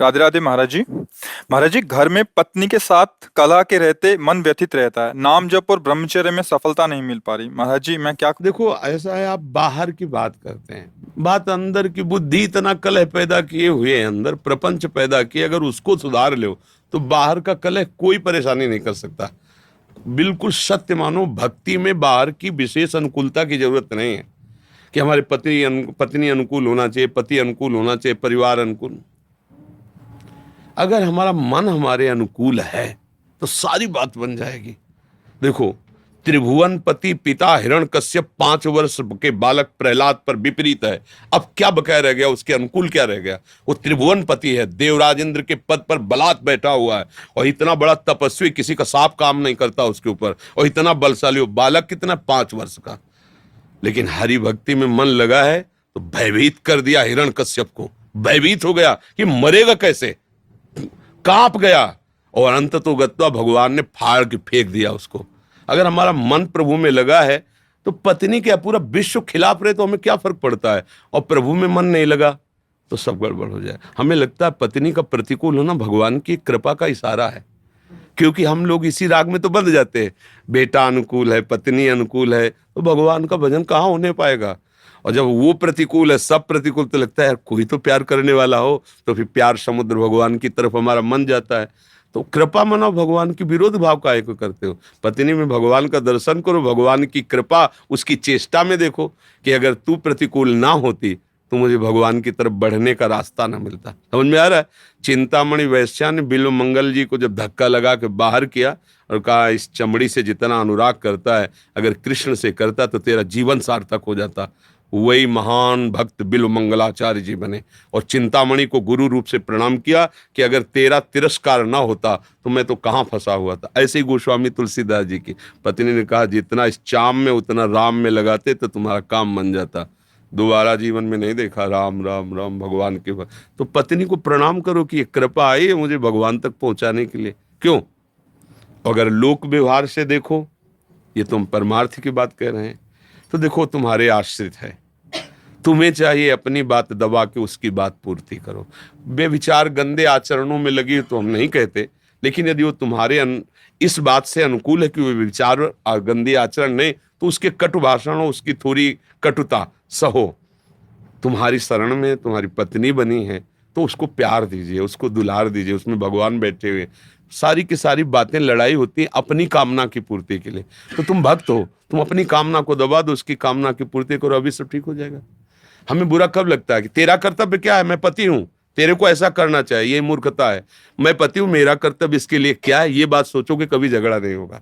राधे राधे महाराज जी। महाराज जी, घर में पत्नी के साथ कलह के रहते मन व्यथित रहता है। नाम जप और ब्रह्मचर्य में सफलता नहीं मिल पा रही। महाराज जी, मैं क्या करूं? देखो, ऐसा है, आप बाहर की बात करते हैं, बात अंदर की। बुद्धि इतना कलह पैदा किए हुए है, अंदर प्रपंच पैदा किए, अगर उसको सुधार लो तो बाहर का कलह कोई परेशानी नहीं कर सकता। बिल्कुल सत्य मानो, भक्ति में बाहर की विशेष अनुकूलता की जरूरत नहीं है कि हमारे पत्नी अनुकूल होना चाहिए, पति अनुकूल होना चाहिए, परिवार अनुकूल। अगर हमारा मन हमारे अनुकूल है तो सारी बात बन जाएगी। देखो, त्रिभुवन पति पिता हिरण्यकश्यप 5 वर्ष के बालक प्रहलाद पर विपरीत है। अब क्या बकाया रह गया, उसके अनुकूल क्या रह गया? वो त्रिभुवन पति है, देवराज इंद्र के पद पर बलात् बैठा हुआ है, और इतना बड़ा तपस्वी, किसी का सांप काम नहीं करता उसके ऊपर, और इतना बलशाली। वो बालक कितना, 5 वर्ष का, लेकिन हरि भक्ति में मन लगा है तो भयभीत कर दिया हिरण्यकश्यप को। भयभीत हो गया कि मरेगा कैसे, कांप गया, और अंततोगत्वा भगवान ने फाड़ के फेंक दिया उसको। अगर हमारा मन प्रभु में लगा है तो पत्नी क्या, पूरा विश्व खिलाफ रहे तो हमें क्या फर्क पड़ता है, और प्रभु में मन नहीं लगा तो सब गड़बड़ हो जाए। हमें लगता है पत्नी का प्रतिकूल होना भगवान की कृपा का इशारा है, क्योंकि हम लोग इसी राग में तो बंध जाते हैं। बेटा अनुकूल है, पत्नी अनुकूल है, तो भगवान का भजन कहाँ होने पाएगा। और जब वो प्रतिकूल है, सब प्रतिकूल, तो लगता है यार कोई तो प्यार करने वाला हो, तो फिर प्यार समुद्र भगवान की तरफ हमारा मन जाता है। तो कृपा मनाओ, भगवान की विरोध भाव काहे को करते हो? पत्नी में भगवान का दर्शन करो, भगवान की कृपा उसकी चेष्टा में देखो कि अगर तू प्रतिकूल ना होती तो मुझे भगवान की तरफ बढ़ने का रास्ता ना मिलता। समझ में आ रहा है? चिंतामणि वैश्या ने बिल्व मंगल जी को जब धक्का लगा के बाहर किया और कहा, इस चमड़ी से जितना अनुराग करता है अगर कृष्ण से करता तो तेरा जीवन सार्थक हो जाता। वही महान भक्त बिल्व मंगलाचार्य जी बने, और चिंतामणि को गुरु रूप से प्रणाम किया कि अगर तेरा तिरस्कार ना होता तो मैं तो कहाँ फंसा हुआ था। ऐसे ही गोस्वामी तुलसीदास जी की पत्नी ने कहा, जितना इस चाम में उतना राम में लगाते तो तुम्हारा काम बन जाता। दोबारा जीवन में नहीं देखा राम राम राम भगवान के। तो पत्नी को प्रणाम करो कि ये कृपा आई है मुझे भगवान तक पहुंचाने के लिए। क्यों? अगर लोक व्यवहार से देखो, ये तुम परमार्थ की बात कह रहे हैं, तो देखो तुम्हारे आश्रित है, तुम्हें चाहिए अपनी बात दबा के उसकी बात पूर्ति करो। बेविचार गंदे आचरणों में लगी तो हम नहीं कहते, लेकिन यदि वो तुम्हारे इस बात से अनुकूल है कि वो विचार गंदे आचरण नहीं, तो उसके कटु भाषणों, उसकी थोड़ी कटुता सहो। तुम्हारी शरण में तुम्हारी पत्नी बनी है तो उसको प्यार दीजिए, उसको दुलार दीजिए, उसमें भगवान बैठे हुए। सारी की सारी बातें लड़ाई होती है अपनी कामना की पूर्ति के लिए। तो तुम भक्त हो, तुम अपनी कामना को दबा दो, उसकी कामना की पूर्ति करो, अभी सब ठीक हो जाएगा। हमें बुरा कब लगता है कि तेरा कर्तव्य क्या है, मैं पति हूं, तेरे को ऐसा करना चाहिए, ये मूर्खता है। मैं पति हूं, मेरा कर्तव्य इसके लिए क्या है, ये बात सोचोगे, कभी झगड़ा नहीं होगा।